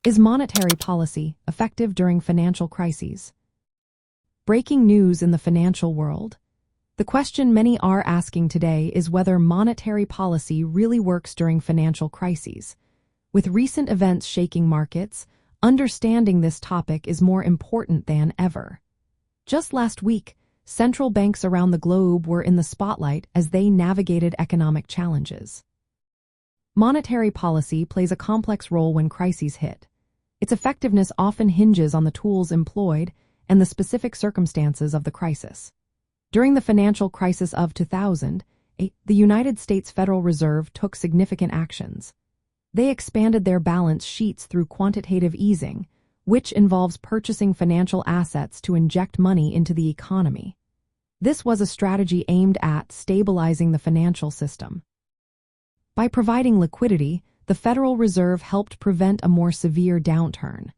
Is monetary policy effective during financial crises? Breaking news in the financial world. The question many are asking today is whether monetary policy really works during financial crises. With recent events shaking markets, understanding this topic is more important than ever. Just last week, central banks around the globe were in the spotlight as they navigated economic challenges. Monetary policy plays a complex role when crises hit. Its effectiveness often hinges on the tools employed and the specific circumstances of the crisis. During the financial crisis of 2008, the United States Federal Reserve took significant actions. They expanded their balance sheets through quantitative easing, which involves purchasing financial assets to inject money into the economy. This was a strategy aimed at stabilizing the financial system. By providing liquidity, the Federal Reserve helped prevent a more severe downturn.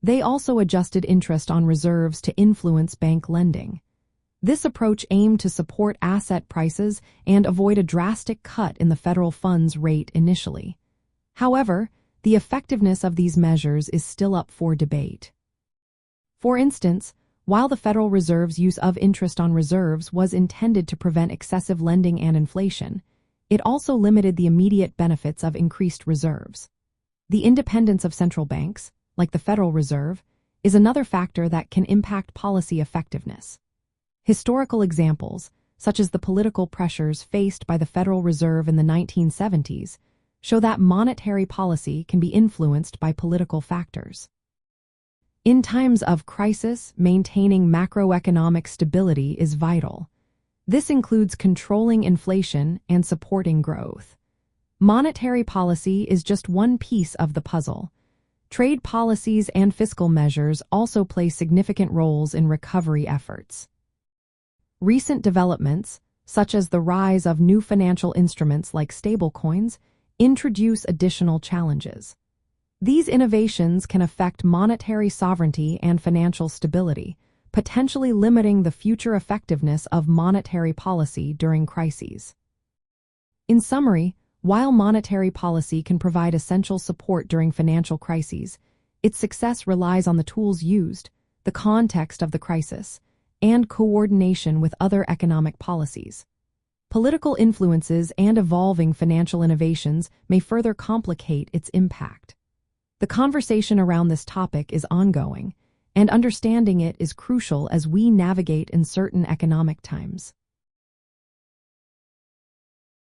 They also adjusted interest on reserves to influence bank lending. This approach aimed to support asset prices and avoid a drastic cut in the federal funds rate initially. However, the effectiveness of these measures is still up for debate. For instance, while the Federal Reserve's use of interest on reserves was intended to prevent excessive lending and inflation, it also limited the immediate benefits of increased reserves. The independence of central banks, like the Federal Reserve, is another factor that can impact policy effectiveness. Historical examples, such as the political pressures faced by the Federal Reserve in the 1970s, show that monetary policy can be influenced by political factors. In times of crisis, maintaining macroeconomic stability is vital. This includes controlling inflation and supporting growth. Monetary policy is just one piece of the puzzle. Trade policies and fiscal measures also play significant roles in recovery efforts. Recent developments, such as the rise of new financial instruments like stablecoins, introduce additional challenges. These innovations can affect monetary sovereignty and financial stability, potentially limiting the future effectiveness of monetary policy during crises. In summary, while monetary policy can provide essential support during financial crises, its success relies on the tools used, the context of the crisis, and coordination with other economic policies. Political influences and evolving financial innovations may further complicate its impact. The conversation around this topic is ongoing, and understanding it is crucial as we navigate uncertain economic times.